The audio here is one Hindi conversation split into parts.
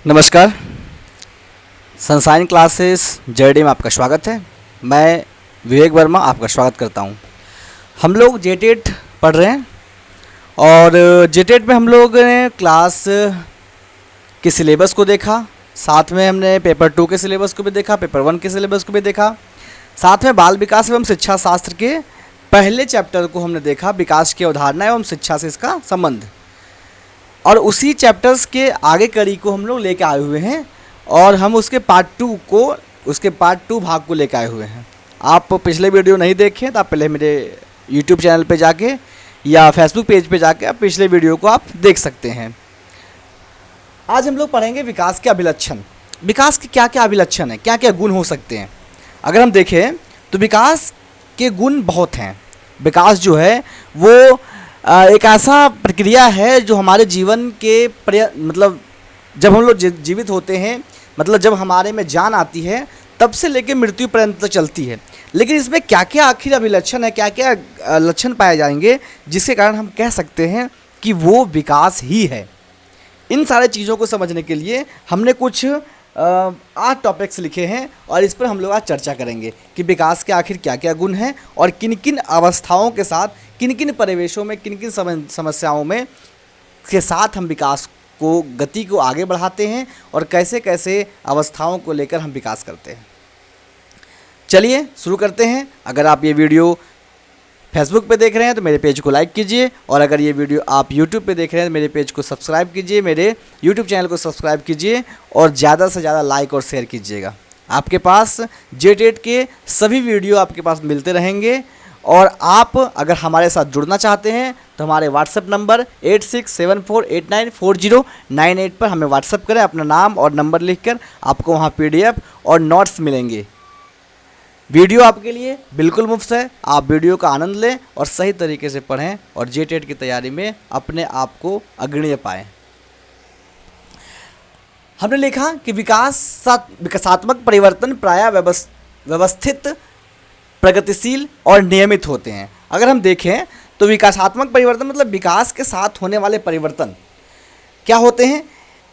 नमस्कार। सनशाइन क्लासेस जर्डी में आपका स्वागत है। मैं विवेक वर्मा आपका स्वागत करता हूं। हम लोग जेटेट पढ़ रहे हैं और जेटेट में हम लोग ने क्लास के सिलेबस को देखा, साथ में हमने पेपर 2 के सिलेबस को भी देखा, पेपर 1 के सिलेबस को भी देखा, साथ में बाल विकास एवं शिक्षा शास्त्र के पहले चैप्टर को हमने देखा, विकास की अवधारणा एवं शिक्षा से इसका संबंध। और उसी चैप्टर्स के आगे कड़ी को हम लोग लेके आए हुए हैं और हम उसके पार्ट 2 भाग को लेके आए हुए हैं। आप पिछले वीडियो नहीं देखें तो आप पहले मेरे यूट्यूब चैनल पे जाके या फेसबुक पेज पे जाके आप पिछले वीडियो को आप देख सकते हैं। आज हम लोग पढ़ेंगे विकास के अभिलक्षण। विकास के क्या क्या अभिलक्षण हैं, क्या क्या गुण हो सकते हैं। अगर हम देखें तो विकास के गुण बहुत हैं। विकास जो है वो एक ऐसा प्रक्रिया है जो हमारे जीवन के मतलब जब हम लोग जीवित होते हैं, मतलब जब हमारे में जान आती है तब से लेकर मृत्यु पर्यंत तक चलती है। लेकिन इसमें क्या क्या आखिर अभिलक्षण है, क्या क्या लक्षण पाए जाएंगे जिसके कारण हम कह सकते हैं कि वो विकास ही है। इन सारे चीज़ों को समझने के लिए हमने कुछ 8 टॉपिक्स लिखे हैं और इस पर हम लोग आज चर्चा करेंगे कि विकास के आखिर क्या क्या गुण हैं और किन किन अवस्थाओं के साथ, किन किन परिवेशों में, किन किन समस्याओं में के साथ हम विकास को, गति को आगे बढ़ाते हैं और कैसे कैसे अवस्थाओं को लेकर हम विकास करते हैं। चलिए शुरू करते हैं। अगर आप ये वीडियो फेसबुक पे देख रहे हैं तो मेरे पेज को लाइक कीजिए और अगर ये वीडियो आप यूट्यूब पे देख रहे हैं तो मेरे पेज को सब्सक्राइब कीजिए, मेरे यूट्यूब चैनल को सब्सक्राइब कीजिए और ज़्यादा से ज़्यादा लाइक और शेयर कीजिएगा। आपके पास जेटेट के सभी वीडियो आपके पास मिलते रहेंगे और आप अगर हमारे साथ जुड़ना चाहते हैं तो हमारे व्हाट्सएप नंबर 8674894098 पर हमें व्हाट्सएप करें। अपना नाम और नंबर लिखकर आपको वहाँ PDF और नोट्स मिलेंगे। वीडियो आपके लिए बिल्कुल मुफ्त है। आप वीडियो का आनंद लें और सही तरीके से पढ़ें और जेटेट की तैयारी में अपने आप को अग्रणीय पाएं। हमने लिखा कि विकासात्मक परिवर्तन प्रायः व्यवस्थित, प्रगतिशील और नियमित होते हैं। अगर हम देखें तो विकासात्मक परिवर्तन मतलब विकास के साथ होने वाले परिवर्तन क्या होते हैं,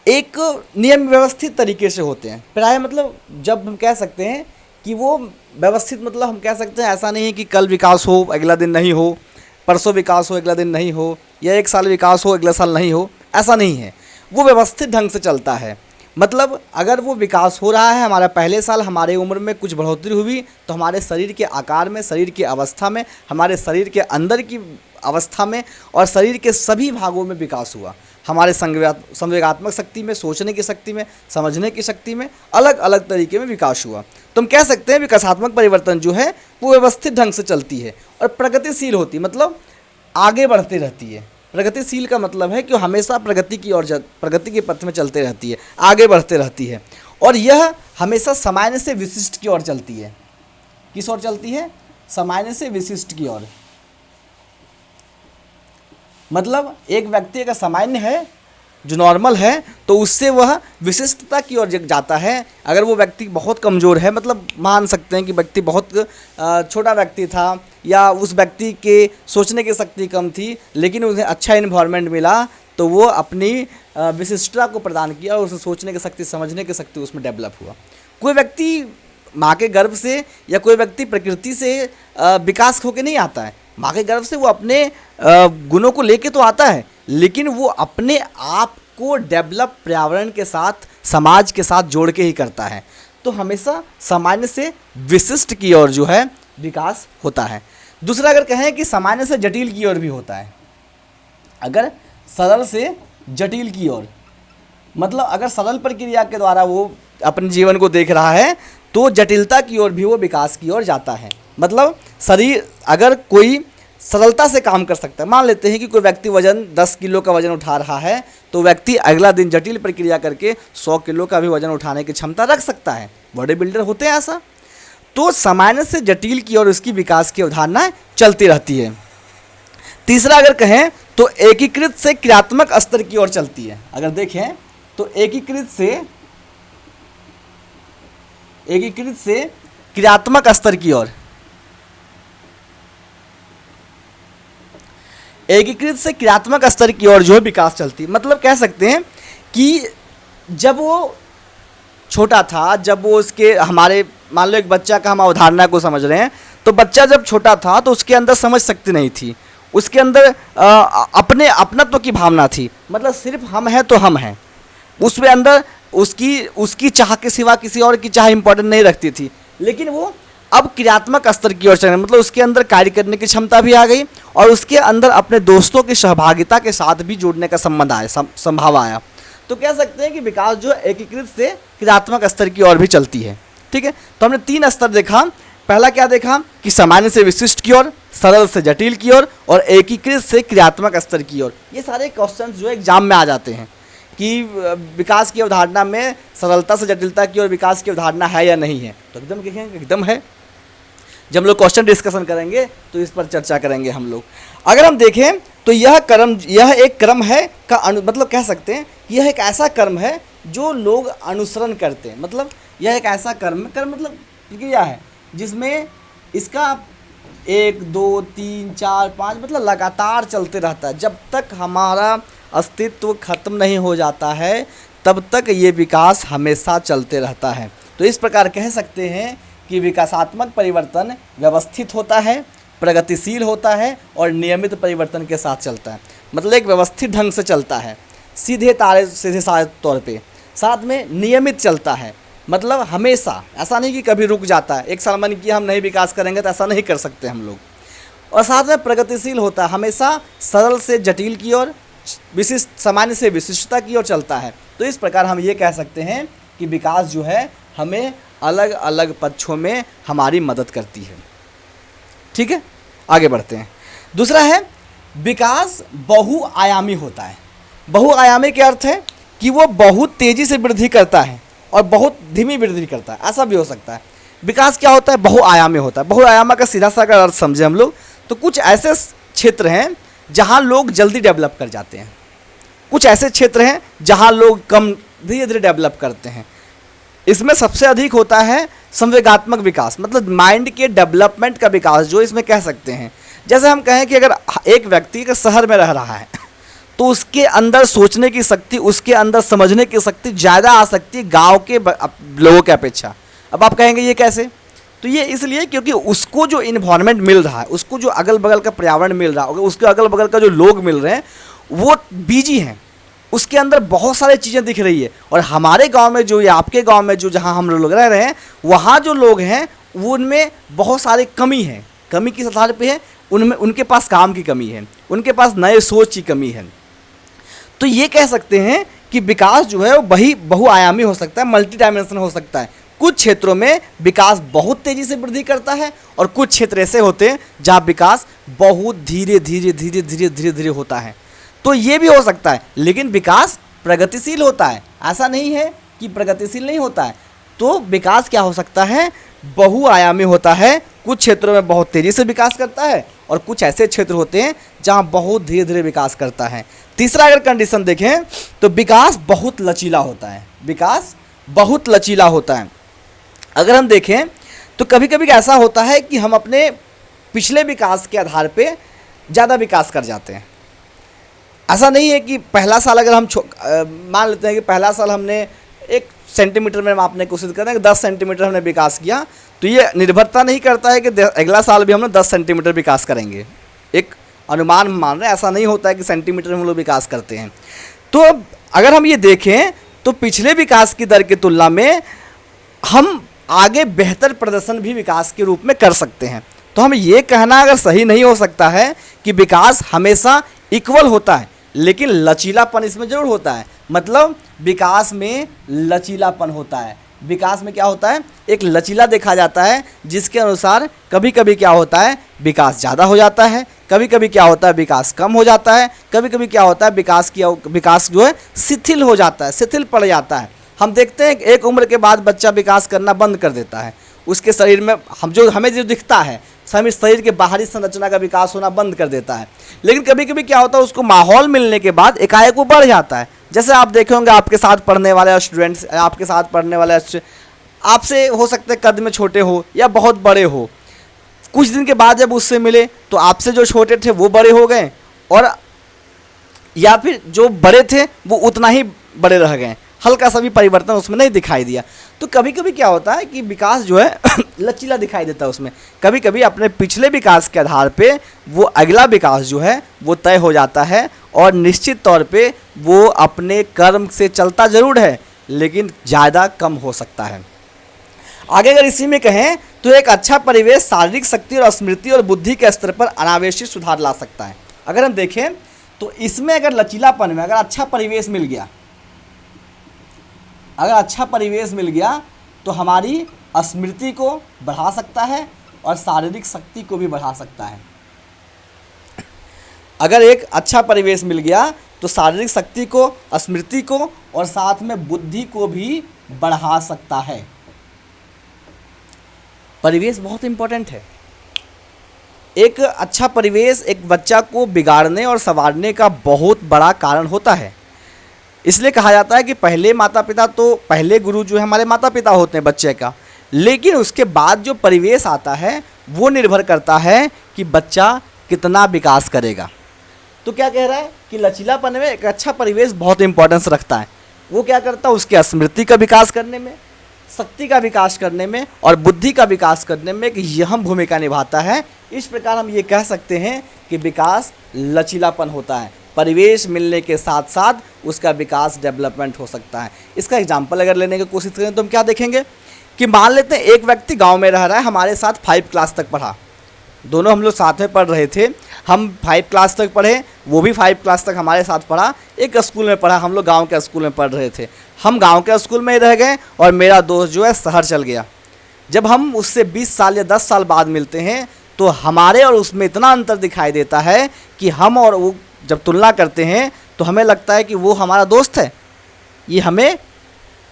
एक नियम व्यवस्थित तरीके से होते हैं। प्रायः मतलब जब हम कह सकते हैं कि वो व्यवस्थित, मतलब हम कह सकते हैं ऐसा नहीं है कि कल विकास हो अगला दिन नहीं हो, परसों विकास हो अगला दिन नहीं हो, या एक साल विकास हो अगला साल नहीं हो, ऐसा नहीं है। वो व्यवस्थित ढंग से चलता है। मतलब अगर वो विकास हो रहा है, हमारा पहले साल हमारे उम्र में कुछ बढ़ोतरी हुई तो हमारे शरीर के आकार में, शरीर की अवस्था में, हमारे शरीर के अंदर की अवस्था में और शरीर के सभी भागों में विकास हुआ। हमारे संवेगात्मक शक्ति में, सोचने की शक्ति में, समझने की शक्ति में अलग अलग तरीके में विकास हुआ। तो हम कह सकते हैं विकासात्मक परिवर्तन जो है वो व्यवस्थित ढंग से चलती है और प्रगतिशील होती है, मतलब आगे बढ़ती रहती है। प्रगतिशील का मतलब है कि हमेशा प्रगति की ओर, प्रगति के पथ में चलते रहती है, आगे बढ़ते रहती है और यह हमेशा सामान्य से विशिष्ट की ओर चलती है। किस ओर चलती है? सामान्य से विशिष्ट की ओर। मतलब एक व्यक्ति अगर सामान्य है, जो नॉर्मल है, तो उससे वह विशिष्टता की ओर जाता है। अगर वो व्यक्ति बहुत कमज़ोर है, मतलब मान सकते हैं कि व्यक्ति बहुत छोटा व्यक्ति था या उस व्यक्ति के सोचने की शक्ति कम थी, लेकिन उन्हें अच्छा इन्वायरमेंट मिला तो वो अपनी विशिष्टता को प्रदान किया और उसे सोचने की शक्ति, समझने की शक्ति उसमें डेवलप हुआ। कोई व्यक्ति माँ के गर्भ से या कोई व्यक्ति प्रकृति से विकास होकर नहीं आता है। माँ के गर्भ से वो अपने गुणों को लेके तो आता है, लेकिन वो अपने आप को डेवलप पर्यावरण के साथ, समाज के साथ जोड़ के ही करता है। तो हमेशा सामान्य से विशिष्ट की ओर जो है विकास होता है। दूसरा अगर कहें कि सामान्य से जटिल की ओर भी होता है। अगर सरल से जटिल की ओर, मतलब अगर सरल प्रक्रिया के द्वारा वो अपने जीवन को देख रहा है तो जटिलता की ओर भी वो विकास की ओर जाता है। मतलब शरीर अगर कोई सरलता से काम कर सकता है, मान लेते हैं कि कोई व्यक्ति 10 किलो का वजन उठा रहा है तो व्यक्ति अगला दिन जटिल प्रक्रिया करके 100 किलो का भी वजन उठाने की क्षमता रख सकता है। बॉडी बिल्डर होते हैं ऐसा। तो सामान्य से जटिल की ओर उसकी विकास की अवधारणा चलती रहती है। तीसरा अगर कहें तो एकीकृत से क्रियात्मक स्तर की ओर चलती है। अगर देखें तो एकीकृत से क्रियात्मक स्तर की ओर, एकीकृत से क्रियात्मक स्तर की ओर जो है विकास चलती है। मतलब कह सकते हैं कि जब वो छोटा था, जब वो उसके हमारे मान लो एक बच्चा का हम अवधारणा को समझ रहे हैं, तो बच्चा जब छोटा था तो उसके अंदर समझ शक्ति नहीं थी, उसके अंदर अपने अपनत्व की भावना थी, मतलब सिर्फ हम हैं तो हम हैं, उसमें अंदर उसकी उसकी चाह के सिवा किसी और की चाह इंपॉर्टेंट नहीं रखती थी। लेकिन वो अब क्रियात्मक स्तर की ओर चल रहे हैं, मतलब उसके अंदर कार्य करने की क्षमता भी आ गई और उसके अंदर अपने दोस्तों की सहभागिता के साथ भी जुड़ने का संबंध आया, संभाव आया। तो कह सकते हैं कि विकास जो एकीकृत से क्रियात्मक स्तर की ओर भी चलती है। ठीक है, तो हमने 3 स्तर देखा। पहला क्या देखा कि सामान्य से विशिष्ट की ओर, सरल से जटिल की ओर और एकीकृत से क्रियात्मक स्तर की ओर। ये सारे क्वेश्चन जो एग्जाम में आ जाते हैं कि विकास की अवधारणा में सरलता से जटिलता की ओर विकास की अवधारणा है या नहीं है, तो एकदम देखेंगे एकदम है। जब हम लोग क्वेश्चन डिस्कशन करेंगे तो इस पर चर्चा करेंगे हम लोग। अगर हम देखें तो यह एक क्रम है का मतलब कह सकते हैं कि यह एक ऐसा कर्म है जो लोग अनुसरण करते हैं। मतलब यह एक ऐसा कर्म मतलब क्रिया है जिसमें इसका 1 2 3 4 5 मतलब लगातार चलते रहता है। जब तक हमारा अस्तित्व खत्म नहीं हो जाता है तब तक ये विकास हमेशा चलते रहता है। तो इस प्रकार कह सकते हैं कि विकासात्मक परिवर्तन व्यवस्थित होता है, प्रगतिशील होता है और नियमित परिवर्तन के साथ चलता है। मतलब एक व्यवस्थित ढंग से चलता है, सीधे साधे तौर पे, साथ में नियमित चलता है। मतलब हमेशा ऐसा नहीं कि कभी रुक जाता है, एक साल मन की हम नहीं विकास करेंगे तो ऐसा नहीं कर सकते हम लोग। और साथ में प्रगतिशील होता है, हमेशा सरल से जटिल की ओर, विशिष्ट सामान्य से विशिष्टता की ओर चलता है। तो इस प्रकार हम ये कह सकते हैं कि विकास जो है हमें अलग अलग पक्षों में हमारी मदद करती है। ठीक है, आगे बढ़ते हैं। दूसरा है विकास बहुआयामी होता है। बहुआयामी के अर्थ है कि वो बहुत तेज़ी से वृद्धि करता है और बहुत धीमी वृद्धि करता है, ऐसा भी हो सकता है। विकास क्या होता है? बहुआयामी होता है। बहुआयामा का सीधा सा अगर अर्थ समझे हम लोग तो कुछ ऐसे क्षेत्र हैं जहाँ लोग जल्दी डेवलप कर जाते हैं, कुछ ऐसे क्षेत्र हैं जहाँ लोग कम धीरे धीरे डेवलप करते हैं। इसमें सबसे अधिक होता है संवेगात्मक विकास, मतलब माइंड के डेवलपमेंट का विकास जो इसमें कह सकते हैं। जैसे हम कहें कि अगर एक व्यक्ति का शहर में रह रहा है तो उसके अंदर सोचने की शक्ति, उसके अंदर समझने की शक्ति ज़्यादा आ सकती है गांव के लोगों की अपेक्षा। अब आप कहेंगे ये कैसे? तो ये इसलिए क्योंकि उसको जो इन्वायरमेंट मिल रहा है, उसको जो अगल बगल का पर्यावरण मिल रहा है, उसके अगल बगल का जो लोग मिल रहे हैं वो बिजी हैं, उसके अंदर बहुत सारी चीज़ें दिख रही है। और हमारे गांव में जो या आपके गांव में जो जहां हम लोग रह रहे हैं वहाँ जो लोग हैं वो उनमें बहुत सारी कमी है। कमी किस आधार पे है? उनमें उनके पास काम की कमी है, उनके पास नए सोच की कमी है। तो ये कह सकते हैं कि विकास जो है वो बहुआयामी हो सकता है, मल्टी डायमेंशन हो सकता है। कुछ क्षेत्रों में विकास बहुत तेज़ी से वृद्धि करता है और कुछ क्षेत्र ऐसे होते हैं जहाँ विकास बहुत धीरे धीरे होता है। तो ये भी हो सकता है, लेकिन विकास प्रगतिशील होता है, ऐसा नहीं है कि प्रगतिशील नहीं होता है। तो विकास क्या हो सकता है? बहुआयामी होता है। कुछ क्षेत्रों में बहुत तेज़ी से विकास करता है और कुछ ऐसे क्षेत्र होते हैं जहाँ बहुत धीरे धीरे विकास करता है। तीसरा अगर कंडीशन देखें तो विकास बहुत लचीला होता है। विकास बहुत लचीला होता है। अगर हम देखें तो कभी कभी ऐसा होता है कि हम अपने पिछले विकास के आधार पे ज़्यादा विकास कर जाते हैं। ऐसा नहीं है कि पहला साल अगर हम मान लेते हैं कि पहला साल हमने 1 सेंटीमीटर में मापने की कोशिश कर रहे हैं कि 10 सेंटीमीटर हमने विकास किया, तो ये निर्भरता नहीं करता है कि अगला साल भी हम लोग 10 सेंटीमीटर विकास करेंगे। एक अनुमान मान रहे हैं, ऐसा नहीं होता है कि सेंटीमीटर में हम लोग विकास करते हैं। तो अगर हम ये देखें तो पिछले विकास की दर की तुलना में हम आगे बेहतर प्रदर्शन भी विकास के रूप में कर सकते हैं। तो हम ये कहना अगर सही नहीं हो सकता है कि विकास हमेशा इक्वल होता है, लेकिन लचीलापन इसमें जरूर होता है। मतलब विकास में लचीलापन होता है। विकास में क्या होता है? एक लचीला देखा जाता है, जिसके अनुसार कभी कभी क्या होता है? विकास ज़्यादा हो जाता है, कभी कभी क्या होता है? विकास कम हो जाता है, कभी कभी क्या होता है? विकास जो है शिथिल हो जाता है, शिथिल पड़ जाता है। हम देखते हैं एक उम्र के बाद बच्चा विकास करना बंद कर देता है। उसके शरीर में हमें जो दिखता है, शरीर के बाहरी संरचना का विकास होना बंद कर देता है। लेकिन कभी कभी क्या होता है? उसको माहौल मिलने के बाद एकाएक वो बढ़ जाता है। जैसे आप देखे होंगे आपके साथ पढ़ने वाले स्टूडेंट्स, आपके साथ पढ़ने वाले आपसे हो सकते कद में छोटे हो या बहुत बड़े हो, कुछ दिन के बाद जब उससे मिले तो आपसे जो छोटे थे वो बड़े हो गए, और या फिर जो बड़े थे वो उतना ही बड़े रह गए। हल्का सा भी परिवर्तन उसमें नहीं दिखाई दिया। तो कभी कभी क्या होता है कि विकास जो है लचीला दिखाई देता है उसमें, कभी कभी अपने पिछले विकास के आधार पे वो अगला विकास जो है वो तय हो जाता है, और निश्चित तौर पे वो अपने कर्म से चलता ज़रूर है लेकिन ज़्यादा कम हो सकता है। आगे अगर इसी में कहें तो एक अच्छा परिवेश शारीरिक शक्ति और स्मृति और बुद्धि के स्तर पर अनावश्यक सुधार ला सकता है। अगर हम देखें तो इसमें अगर लचीलापन में अगर अच्छा परिवेश मिल गया, अगर अच्छा परिवेश मिल गया तो हमारी स्मृति को बढ़ा सकता है और शारीरिक शक्ति को भी बढ़ा सकता है। अगर एक अच्छा परिवेश मिल गया तो शारीरिक शक्ति को, स्मृति को और साथ में बुद्धि को भी बढ़ा सकता है। परिवेश बहुत इंपॉर्टेंट है। एक अच्छा परिवेश एक बच्चा को बिगाड़ने और संवारने का बहुत बड़ा कारण होता है। इसलिए कहा जाता है कि पहले माता पिता, तो पहले गुरु जो है हमारे माता पिता होते हैं बच्चे का, लेकिन उसके बाद जो परिवेश आता है वो निर्भर करता है कि बच्चा कितना विकास करेगा। तो क्या कह रहा है कि लचीलापन में एक अच्छा परिवेश बहुत इंपॉर्टेंस रखता है। वो क्या करता है, उसके स्मृति का विकास करने में, शक्ति का विकास करने में और बुद्धि का विकास करने में एक अहम भूमिका निभाता है। इस प्रकार हम ये कह सकते हैं कि विकास लचीलापन होता है। परिवेश मिलने के साथ साथ उसका विकास डेवलपमेंट हो सकता है। इसका एग्जाम्पल अगर लेने की कोशिश करें तो हम क्या देखेंगे कि मान लेते हैं एक व्यक्ति गांव में रह रहा है, हमारे साथ 5 क्लास तक पढ़ा, दोनों हम लोग साथ में पढ़ रहे थे, हम 5 क्लास तक पढ़े, वो भी 5 क्लास तक हमारे साथ पढ़ा, एक स्कूल में पढ़ा, हम लोग गांव के स्कूल में पढ़ रहे थे। हम गांव के स्कूल में ही रह गए और मेरा दोस्त जो है शहर चल गया। जब हम उससे 20 साल या 10 साल बाद मिलते हैं तो हमारे और उसमें इतना अंतर दिखाई देता है कि हम और वो जब तुलना करते हैं तो हमें लगता है कि वो हमारा दोस्त है। ये हमें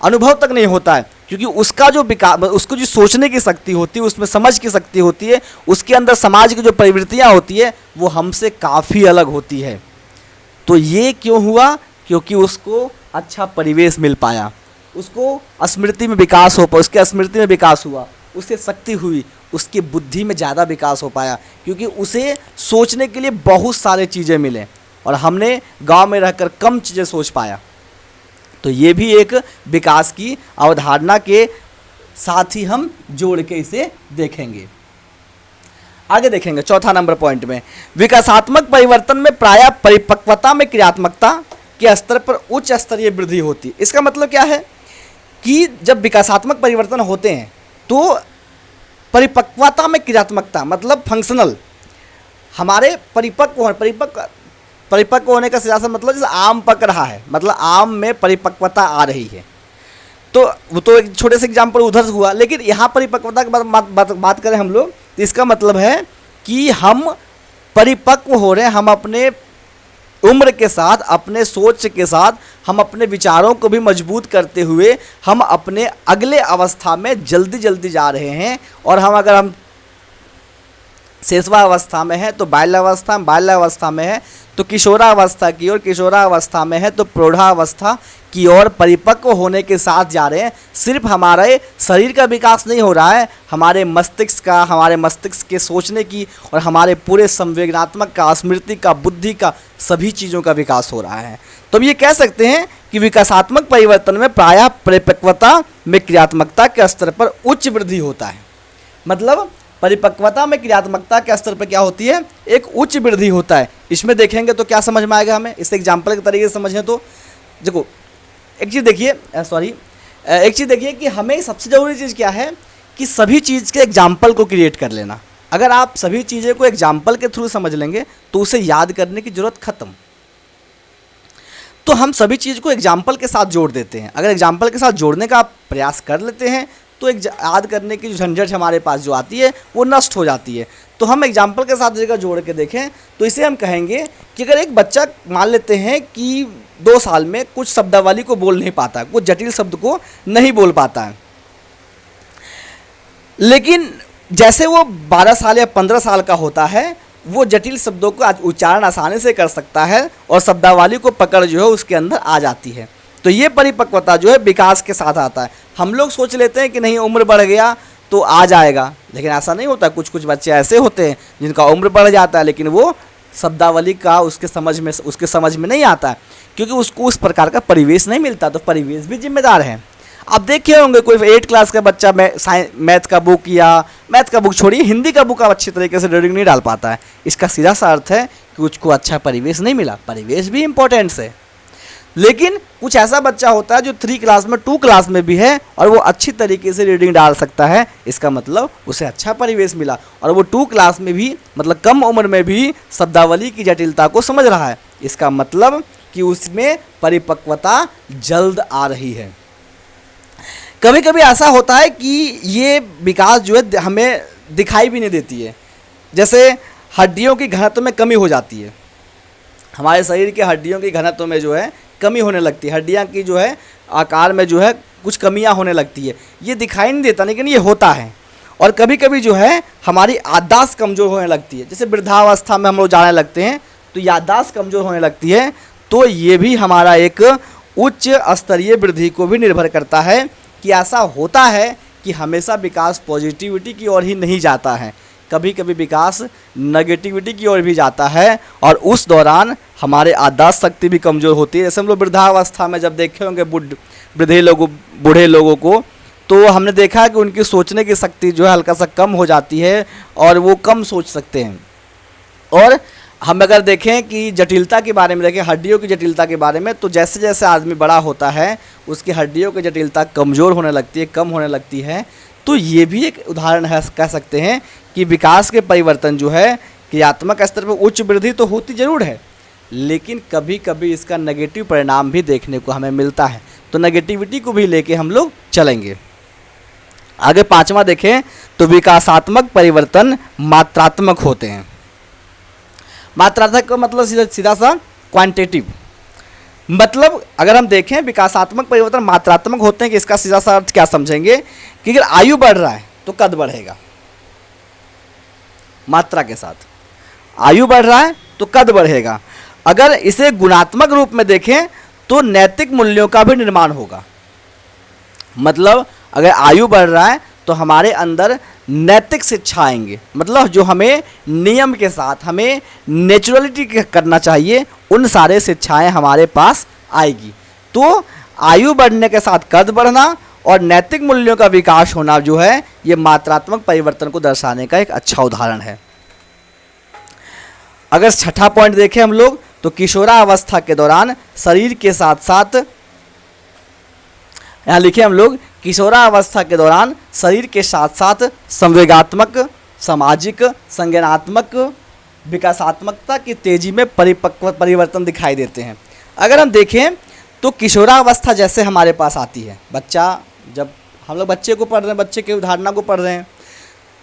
अनुभव तक नहीं होता है, क्योंकि उसका जो विकास, उसको जो सोचने की शक्ति होती है, उसमें समझ की शक्ति होती है, उसके अंदर समाज की जो प्रवृत्तियाँ होती है वो हमसे काफ़ी अलग होती है। तो ये क्यों हुआ? क्योंकि उसको अच्छा परिवेश मिल पाया, उसको स्मृति में विकास हो पाया, उसके स्मृति में विकास हुआ, उससे शक्ति हुई, उसकी बुद्धि में ज़्यादा विकास हो पाया, क्योंकि उसे सोचने के लिए बहुत सारे चीज़ें मिले और हमने गांव में रहकर कम चीज़ें सोच पाया। तो ये भी एक विकास की अवधारणा के साथ ही हम जोड़ के इसे देखेंगे। आगे देखेंगे चौथा नंबर पॉइंट में, विकासात्मक परिवर्तन में प्रायः परिपक्वता में क्रियात्मकता के स्तर पर उच्च स्तरीय वृद्धि होती। इसका मतलब क्या है कि जब विकासात्मक परिवर्तन होते हैं तो परिपक्वता में क्रियात्मकता मतलब फंक्शनल, हमारे परिपक्व होने का सीधा सा मतलब जैसे आम पक रहा है, मतलब आम में परिपक्वता आ रही है। तो वो तो एक छोटे से एग्जाम्पल उधर से हुआ, लेकिन यहाँ परिपक्वता की बात करें हम लोग तो इसका मतलब है कि हम परिपक्व हो रहे हैं, हम अपने उम्र के साथ, अपने सोच के साथ, हम अपने विचारों को भी मजबूत करते हुए हम अपने अगले अवस्था में जल्दी जल्दी जा रहे हैं। और अगर हम शेषवा अवस्था में है तो बाल्यावस्था में है तो किशोरावस्था की ओर, किशोरावस्था में है तो प्रौढ़ावस्था की ओर परिपक्व होने के साथ जा रहे हैं। सिर्फ हमारे शरीर का विकास नहीं हो रहा है, हमारे मस्तिष्क के सोचने की और हमारे पूरे संवेदनात्मक का, स्मृति का, बुद्धि का, सभी चीज़ों का विकास हो रहा है। तो अब ये कह सकते हैं कि विकासात्मक परिवर्तन में प्रायः परिपक्वता में क्रियात्मकता के स्तर पर उच्च वृद्धि होता है। मतलब परिपक्वता में क्रियात्मकता के स्तर पर क्या होती है, एक उच्च वृद्धि होता है। इसमें देखेंगे तो क्या समझ में आएगा हमें, इस एग्जाम्पल के तरीके से समझें तो देखो एक चीज़ देखिए कि हमें सबसे ज़रूरी चीज़ क्या है कि सभी चीज़ के एग्जाम्पल को क्रिएट कर लेना। अगर आप सभी चीज़ें को एग्जाम्पल के थ्रू समझ लेंगे तो उसे याद करने की ज़रूरत ख़त्म। तो हम सभी चीज़ को एग्जाम्पल के साथ जोड़ देते हैं। अगर एग्जाम्पल के साथ जोड़ने का आप प्रयास कर लेते हैं तो एक याद करने की जो झंझट हमारे पास जो आती है वो नष्ट हो जाती है। तो हम एग्जाम्पल के साथ जगह जोड़ के देखें तो इसे हम कहेंगे कि अगर एक बच्चा मान लेते हैं कि 2 साल में कुछ शब्दावली को बोल नहीं पाता, कुछ जटिल शब्द को नहीं बोल पाता है, लेकिन जैसे वो 12 साल या 15 साल का होता है वो जटिल शब्दों को उच्चारण आसानी से कर सकता है और शब्दावली को पकड़ जो है उसके अंदर आ जाती है। तो ये परिपक्वता जो है विकास के साथ आता है। हम लोग सोच लेते हैं कि नहीं उम्र बढ़ गया तो आ जाएगा, लेकिन ऐसा नहीं होता। कुछ बच्चे ऐसे होते हैं जिनका उम्र बढ़ जाता है लेकिन वो शब्दावली का उसके समझ में नहीं आता है, क्योंकि उसको उस प्रकार का परिवेश नहीं मिलता। तो परिवेश भी जिम्मेदार है। आप देखे होंगे कोई 8 क्लास का बच्चा मैथ का बुक या मैथ का बुक छोड़िए, हिंदी का बुक आप अच्छी तरीके से रीडिंग नहीं डाल पाता है। इसका सीधा सा अर्थ है कि उसको अच्छा परिवेश नहीं मिला। परिवेश भी इम्पोर्टेंट है, लेकिन कुछ ऐसा बच्चा होता है जो 3 क्लास में 2 क्लास में भी है और वो अच्छी तरीके से रीडिंग डाल सकता है। इसका मतलब उसे अच्छा परिवेश मिला, और वो 2 क्लास में भी मतलब कम उम्र में भी शब्दावली की जटिलता को समझ रहा है। इसका मतलब कि उसमें परिपक्वता जल्द आ रही है। कभी कभी ऐसा होता है कि ये विकास जो है हमें दिखाई भी नहीं देती है। जैसे हड्डियों की घनत्व में कमी हो जाती है, हमारे शरीर के हड्डियों की घनत्व में जो है कमी होने लगती है, हड्डियाँ की जो है आकार में जो है कुछ कमियां होने लगती है। ये दिखाई नहीं देता, लेकिन ये होता है। और कभी कभी जो है हमारी याददाश्त कमज़ोर होने लगती है। जैसे वृद्धावस्था में हम लोग जाने लगते हैं तो याददाश्त कमज़ोर होने लगती है। तो ये भी हमारा एक उच्च स्तरीय वृद्धि को भी निर्भर करता है कि ऐसा होता है कि हमेशा विकास पॉजिटिविटी की ओर ही नहीं जाता है, कभी कभी विकास नेगेटिविटी की ओर भी जाता है, और उस दौरान हमारे याददाश्त शक्ति भी कमज़ोर होती है। जैसे हम लोग वृद्धावस्था में जब देखे होंगे बूढ़े लोगों को, तो हमने देखा कि उनकी सोचने की शक्ति जो है हल्का सा कम हो जाती है और वो कम सोच सकते हैं। और हम अगर देखें कि जटिलता के बारे में देखें, हड्डियों की जटिलता के बारे में, तो जैसे जैसे आदमी बड़ा होता है उसकी हड्डियों की जटिलता कमज़ोर होने लगती है, कम होने लगती है। तो ये भी एक उदाहरण है, कह सकते हैं कि विकास के परिवर्तन जो है क्रियात्मक स्तर पर उच्च वृद्धि तो होती ज़रूर है, लेकिन कभी कभी इसका नेगेटिव परिणाम भी देखने को हमें मिलता है। तो नेगेटिविटी को भी लेके हम लोग चलेंगे। आगे 5वां देखें तो विकासात्मक परिवर्तन मात्रात्मक होते हैं। मात्रात्मक का मतलब सीधा सा क्वांटिटिव, मतलब अगर हम देखें विकासात्मक परिवर्तन मात्रात्मक होते हैं कि इसका सीधा सा अर्थ क्या समझेंगे कि अगर आयु बढ़ रहा है तो कद बढ़ेगा, मात्रा के साथ आयु बढ़ रहा है तो कद बढ़ेगा। अगर इसे गुणात्मक रूप में देखें तो नैतिक मूल्यों का भी निर्माण होगा। मतलब अगर आयु बढ़ रहा है तो हमारे अंदर नैतिक शिक्षा आएंगे, मतलब जो हमें नियम के साथ हमें नेचुरलिटी करना चाहिए, उन सारे शिक्षाएं हमारे पास आएगी। तो आयु बढ़ने के साथ कद बढ़ना और नैतिक मूल्यों का विकास होना जो है ये मात्रात्मक परिवर्तन को दर्शाने का एक अच्छा उदाहरण है। अगर 6ठा पॉइंट देखें हम लोग तो किशोरावस्था के दौरान शरीर के साथ साथ, यहाँ लिखे हम लोग किशोरावस्था के दौरान शरीर के साथ साथ संवेगात्मक, सामाजिक, संज्ञानात्मक, विकासात्मकता की तेजी में परिवर्तन दिखाई देते हैं। अगर हम देखें तो किशोरावस्था जैसे हमारे पास आती है, बच्चा जब हम लोग बच्चे को पढ़ रहे हैं, बच्चे की उदाहरणा को पढ़ रहे हैं,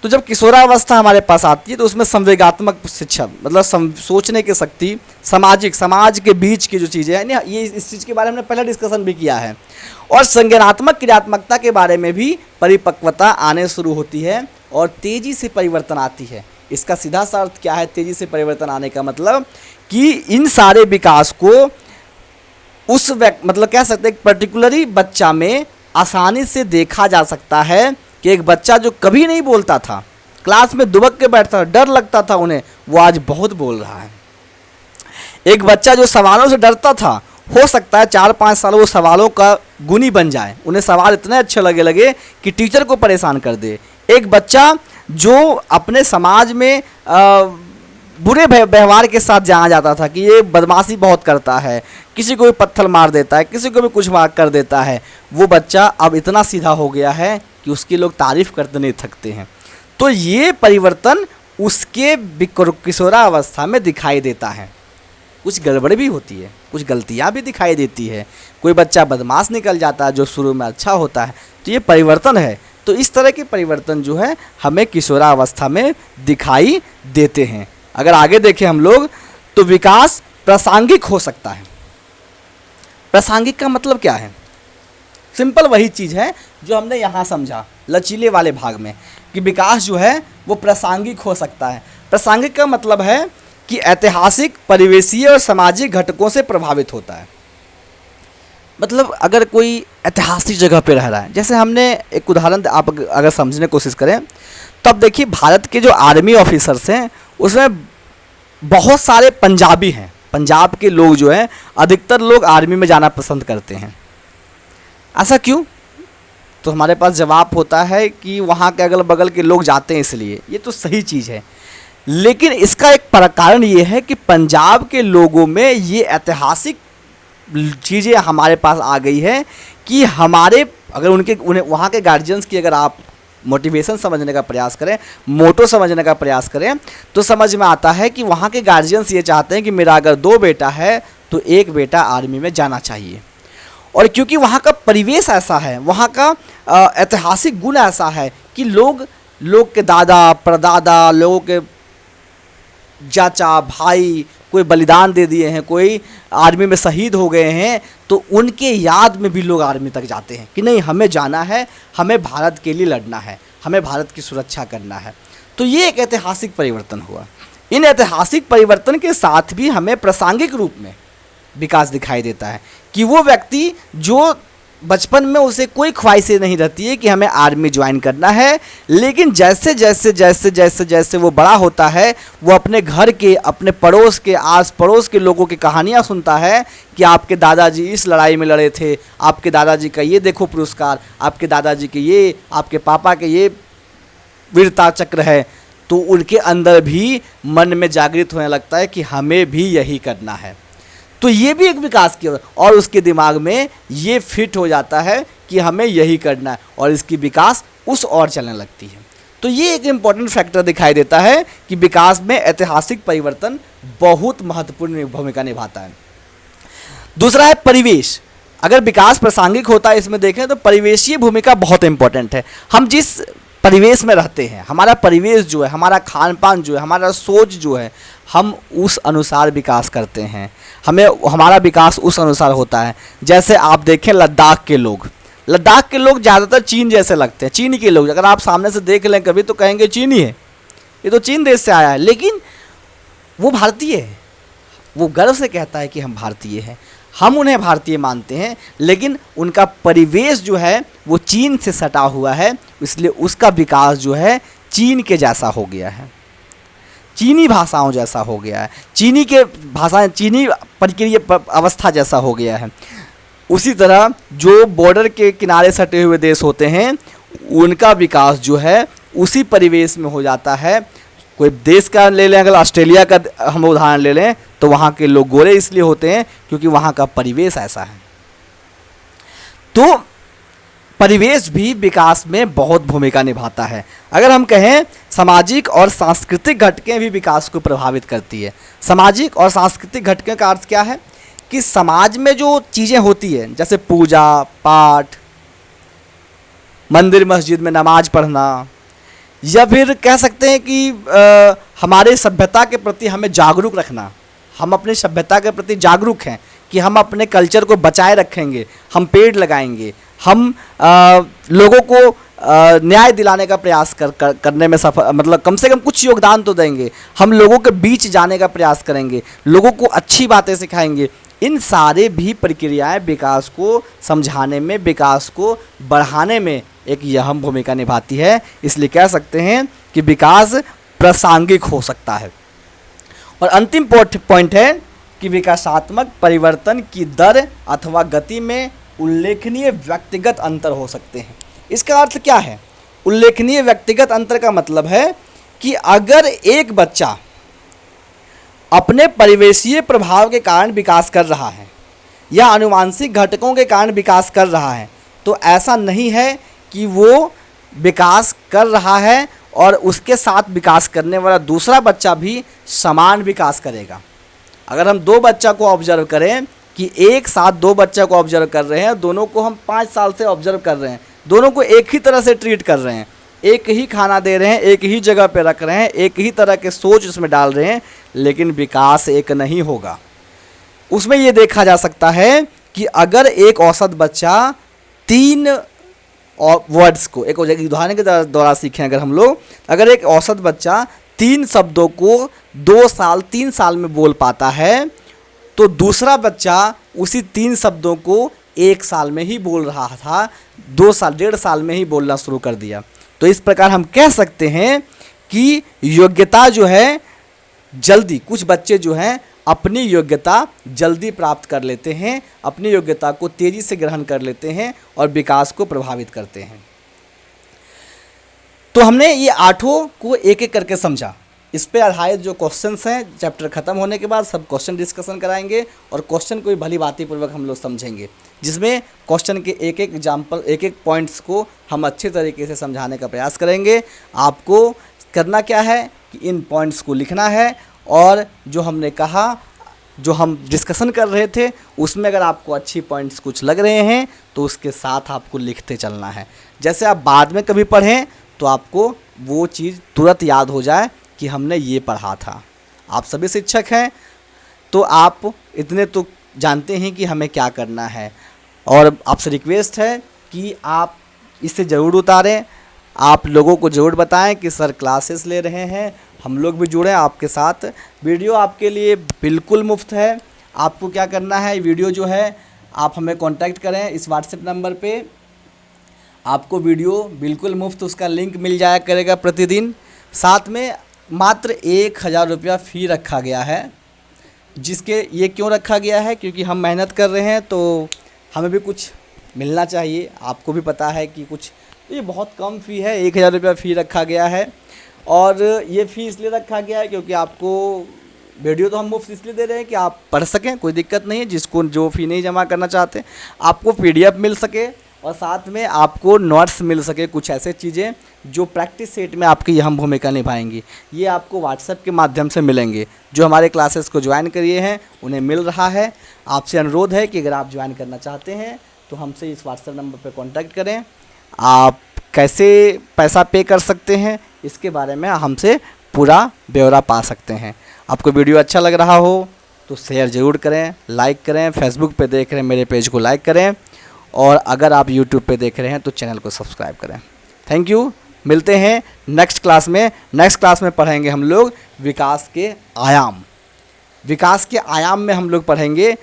तो जब किशोरावस्था हमारे पास आती है तो उसमें संवेगात्मक शिक्षा मतलब सोचने की शक्ति, समाज के बीच की जो चीज़ें हैं ये इस चीज़ के बारे में हमने पहले डिस्कशन भी किया है, और संज्ञानात्मक क्रियात्मकता के बारे में भी परिपक्वता आने शुरू होती है और तेज़ी से परिवर्तन आती है। इसका सीधा सा अर्थ क्या है तेज़ी से परिवर्तन आने का मतलब कि इन सारे विकास को उस मतलब कह सकते हैं पर्टिकुलरली बच्चा में आसानी से देखा जा सकता है कि एक बच्चा जो कभी नहीं बोलता था, क्लास में दुबक के बैठता था, डर लगता था उन्हें, वो आज बहुत बोल रहा है। एक बच्चा जो सवालों से डरता था, हो सकता है 4-5 साल वो सवालों का गुणी बन जाए, उन्हें सवाल इतने अच्छे लगे कि टीचर को परेशान कर दे। एक बच्चा जो अपने समाज में बुरे व्यवहार के साथ जाना जाता था कि ये बदमाशी बहुत करता है, किसी को भी पत्थर मार देता है, किसी को भी कुछ मार कर देता है, वो बच्चा अब इतना सीधा हो गया है कि उसकी लोग तारीफ़ करते नहीं थकते हैं। तो ये परिवर्तन उसके किशोरावस्था में दिखाई देता है। कुछ गड़बड़ भी होती है, कुछ गलतियाँ भी दिखाई देती है, कोई बच्चा बदमाश निकल जाता है जो शुरू में अच्छा होता है, तो ये परिवर्तन है। तो इस तरह के परिवर्तन जो है हमें किशोरावस्था में दिखाई देते हैं। अगर आगे देखें हम लोग तो विकास प्रासंगिक हो सकता है। प्रासंगिक का मतलब क्या है? सिंपल वही चीज़ है जो हमने यहाँ समझा लचीले वाले भाग में कि विकास जो है वो प्रासंगिक हो सकता है। प्रासंगिक का मतलब है कि ऐतिहासिक, परिवेशीय और सामाजिक घटकों से प्रभावित होता है। मतलब अगर कोई ऐतिहासिक जगह पे रह रहा है, जैसे हमने एक उदाहरण आप अगर समझने की कोशिश करें तो अब देखिए भारत के जो आर्मी ऑफिसर्स हैं उसमें बहुत सारे पंजाबी हैं, पंजाब के लोग जो हैं अधिकतर लोग आर्मी में जाना पसंद करते हैं। ऐसा क्यों? तो हमारे पास जवाब होता है कि वहाँ के अगल बगल के लोग जाते हैं इसलिए। ये तो सही चीज़ है, लेकिन इसका एक कारण ये है कि पंजाब के लोगों में ये ऐतिहासिक चीज़ें हमारे पास आ गई है कि हमारे अगर उन्हें वहाँ के गार्जियंस की अगर आप मोटिवेशन समझने का प्रयास करें, मोटो समझने का प्रयास करें, तो समझ में आता है कि वहाँ के गार्जियंस ये चाहते हैं कि मेरा अगर 2 बेटा है तो एक बेटा आर्मी में जाना चाहिए। और क्योंकि वहाँ का परिवेश ऐसा है, वहाँ का ऐतिहासिक गुण ऐसा है कि लोग के दादा परदादा, लोगों के चाचा भाई कोई बलिदान दे दिए हैं, कोई आर्मी में शहीद हो गए हैं, तो उनके याद में भी लोग आर्मी तक जाते हैं कि नहीं हमें जाना है, हमें भारत के लिए लड़ना है, हमें भारत की सुरक्षा करना है। तो ये एक ऐतिहासिक परिवर्तन हुआ। इन ऐतिहासिक परिवर्तन के साथ भी हमें प्रासंगिक रूप में विकास दिखाई देता है कि वो व्यक्ति जो बचपन में उसे कोई ख्वाहिशें नहीं रहती है कि हमें आर्मी ज्वाइन करना है, लेकिन जैसे जैसे जैसे जैसे जैसे वो बड़ा होता है वो अपने घर के, अपने पड़ोस के, आस पड़ोस के लोगों की कहानियाँ सुनता है कि आपके दादाजी इस लड़ाई में लड़े थे, आपके दादाजी का ये देखो पुरस्कार, आपके दादाजी के ये, आपके पापा के ये वीरता चक्र है, तो उनके अंदर भी मन में जागृत होने लगता है कि हमें भी यही करना है। तो ये भी एक विकास की और उसके दिमाग में ये फिट हो जाता है कि हमें यही करना है और इसकी विकास उस ओर चलने लगती है। तो ये एक इम्पॉर्टेंट फैक्टर दिखाई देता है कि विकास में ऐतिहासिक परिवर्तन बहुत महत्वपूर्ण भूमिका निभाता है। दूसरा है परिवेश। अगर विकास प्रासंगिक होता है इसमें देखें तो परिवेशीय भूमिका बहुत इंपॉर्टेंट है। हम जिस परिवेश में रहते हैं, हमारा परिवेश जो है, हमारा खान पान जो है, हमारा सोच जो है, हम उस अनुसार विकास करते हैं, हमारा विकास उस अनुसार होता है। जैसे आप देखें लद्दाख के लोग ज़्यादातर चीन जैसे लगते हैं। चीन के लोग अगर आप सामने से देख लें कभी तो कहेंगे चीनी है, ये तो चीन देश से आया है, लेकिन वो भारतीय है। वो गर्व से कहता है कि हम भारतीय हैं, हम उन्हें भारतीय मानते हैं, लेकिन उनका परिवेश जो है वो चीन से सटा हुआ है, इसलिए उसका विकास जो है चीन के जैसा हो गया है, चीनी भाषाओं जैसा हो गया है, चीनी के भाषाएं, चीनी प्रक्रिया अवस्था जैसा हो गया है। उसी तरह जो बॉर्डर के किनारे सटे हुए देश होते हैं उनका विकास जो है उसी परिवेश में हो जाता है। कोई देश का ले लें, अगर ऑस्ट्रेलिया का हम उदाहरण ले लें तो वहाँ के लोग गोरे इसलिए होते हैं क्योंकि वहाँ का परिवेश ऐसा है। तो परिवेश भी विकास में बहुत भूमिका निभाता है। अगर हम कहें सामाजिक और सांस्कृतिक घटकें भी विकास को प्रभावित करती है। सामाजिक और सांस्कृतिक घटकें का अर्थ क्या है कि समाज में जो चीज़ें होती है जैसे पूजा पाठ, मंदिर मस्जिद में नमाज पढ़ना, या फिर कह सकते हैं कि हमारे सभ्यता के प्रति हमें जागरूक रखना। हम अपनी सभ्यता के प्रति जागरूक हैं कि हम अपने कल्चर को बचाए रखेंगे, हम पेड़ लगाएंगे, हम लोगों को न्याय दिलाने का प्रयास करने में सफल, मतलब कम से कम कुछ योगदान तो देंगे, हम लोगों के बीच जाने का प्रयास करेंगे, लोगों को अच्छी बातें सिखाएंगे। इन सारे भी प्रक्रियाएं विकास को समझाने में, विकास को बढ़ाने में एक अहम भूमिका निभाती है। इसलिए कह सकते हैं कि विकास प्रासंगिक हो सकता है। और अंतिम पॉइंट है कि विकासात्मक परिवर्तन की दर अथवा गति में उल्लेखनीय व्यक्तिगत अंतर हो सकते हैं। इसका अर्थ क्या है? उल्लेखनीय व्यक्तिगत अंतर का मतलब है कि अगर एक बच्चा अपने परिवेशीय प्रभाव के कारण विकास कर रहा है या आनुवांशिक घटकों के कारण विकास कर रहा है, तो ऐसा नहीं है कि वो विकास कर रहा है और उसके साथ विकास करने वाला दूसरा बच्चा भी समान विकास करेगा। अगर हम 2 बच्चा को ऑब्जर्व करें कि एक साथ 2 बच्चा को ऑब्जर्व कर रहे हैं, दोनों को हम 5 साल से ऑब्जर्व कर रहे हैं, दोनों को एक ही तरह से ट्रीट कर रहे हैं, एक ही खाना दे रहे हैं, एक ही जगह पे रख रहे हैं, एक ही तरह के सोच उसमें डाल रहे हैं, लेकिन विकास एक नहीं होगा। उसमें ये देखा जा सकता है कि अगर एक औसत बच्चा 3 वर्ड्स को, एक उदाहरण के द्वारा सीखें अगर हम लोग, अगर एक औसत बच्चा 3 शब्दों को 2 साल 3 साल में बोल पाता है, तो दूसरा बच्चा उसी 3 शब्दों को 1 साल में ही बोल रहा था, 2 साल 1.5 साल में ही बोलना शुरू कर दिया। तो इस प्रकार हम कह सकते हैं कि योग्यता जो है जल्दी, कुछ बच्चे जो हैं अपनी योग्यता जल्दी प्राप्त कर लेते हैं, अपनी योग्यता को तेज़ी से ग्रहण कर लेते हैं और विकास को प्रभावित करते हैं। तो हमने ये आठों को एक एक करके समझा। इस पे आधारित जो क्वेश्चंस हैं, चैप्टर ख़त्म होने के बाद सब क्वेश्चन डिस्कशन कराएंगे और क्वेश्चन को भी भली भांति पूर्वक हम लोग समझेंगे, जिसमें क्वेश्चन के एक एक एग्जाम्पल, एक एक पॉइंट्स को हम अच्छे तरीके से समझाने का प्रयास करेंगे। आपको करना क्या है कि इन पॉइंट्स को लिखना है और जो हमने कहा, जो हम डिस्कशन कर रहे थे, उसमें अगर आपको अच्छी पॉइंट्स कुछ लग रहे हैं तो उसके साथ आपको लिखते चलना है। जैसे आप बाद में कभी पढ़ें तो आपको वो चीज़ तुरंत याद हो जाए कि हमने ये पढ़ा था। आप सभी शिक्षक हैं तो आप इतने तो जानते हैं कि हमें क्या करना है, और आपसे रिक्वेस्ट है कि आप इसे ज़रूर उतारें। आप लोगों को ज़रूर बताएं कि सर क्लासेस ले रहे हैं, हम लोग भी जुड़ें आपके साथ। वीडियो आपके लिए बिल्कुल मुफ्त है। आपको क्या करना है, वीडियो जो है आप हमें कांटेक्ट करें इस व्हाट्सएप नंबर पे, आपको वीडियो बिल्कुल मुफ्त उसका लिंक मिल जाया करेगा प्रतिदिन। साथ में मात्र 1000 रुपया फ़ी रखा गया है, जिसके ये क्यों रखा गया है, क्योंकि हम मेहनत कर रहे हैं तो हमें भी कुछ मिलना चाहिए। आपको भी पता है कि कुछ, ये बहुत कम फ़ी है, 1000 रुपया फ़ी रखा गया है। और ये फ़ी इसलिए रखा गया है क्योंकि आपको वीडियो तो हम मुफ्त इसलिए दे रहे हैं कि आप पढ़ सकें, कोई दिक्कत नहीं है। जिसको जो फ़ी नहीं जमा करना चाहते, आपको PDF मिल सके और साथ में आपको नोट्स मिल सके, कुछ ऐसे चीज़ें जो प्रैक्टिस सेट में आपकी अहम भूमिका निभाएंगी। ये आपको व्हाट्सएप के माध्यम से मिलेंगे। जो हमारे क्लासेस को ज्वाइन करिए हैं उन्हें मिल रहा है। आपसे अनुरोध है कि अगर आप ज्वाइन करना चाहते हैं तो हमसे इस व्हाट्सएप नंबर पर कॉन्टैक्ट करें। आप कैसे पैसा पे कर सकते हैं इसके बारे में हमसे पूरा ब्यौरा पा सकते हैं। आपको वीडियो अच्छा लग रहा हो तो शेयर ज़रूर करें, लाइक करें। फेसबुक पे देख रहे हैं मेरे पेज को लाइक करें, और अगर आप यूट्यूब पे देख रहे हैं तो चैनल को सब्सक्राइब करें। Thank you. मिलते हैं नेक्स्ट क्लास में। नेक्स्ट क्लास में पढ़ेंगे हम लोग विकास के आयाम। विकास के आयाम में हम लोग पढ़ेंगे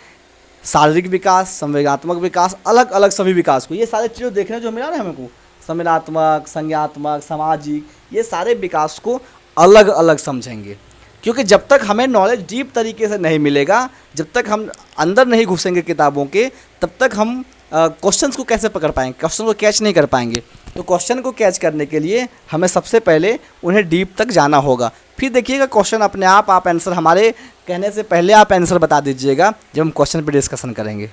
शारीरिक विकास, संवेगात्मक विकास, अलग अलग सभी विकास को। ये सारे चीज़ें देखने जो मिला ना हमको, संवेगात्मक, संज्ञात्मक, सामाजिक, ये सारे विकास को अलग अलग समझेंगे। क्योंकि जब तक हमें नॉलेज डीप तरीके से नहीं मिलेगा, जब तक हम अंदर नहीं घुसेंगे किताबों के, तब तक हम क्वेश्चंस को कैसे पकड़ पाएंगे, क्वेश्चन को कैच नहीं कर पाएंगे। तो क्वेश्चन को कैच करने के लिए हमें सबसे पहले उन्हें डीप तक जाना होगा। फिर देखिएगा क्वेश्चन अपने आप आंसर, हमारे कहने से पहले आप आंसर बता दीजिएगा जब हम क्वेश्चन पे डिस्कशन करेंगे।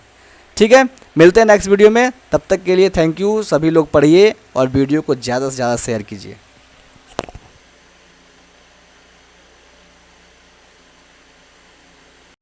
ठीक है, मिलते हैं नेक्स्ट वीडियो में। तब तक के लिए थैंक यू। सभी लोग पढ़िए और वीडियो को ज़्यादा से ज़्यादा शेयर कीजिए।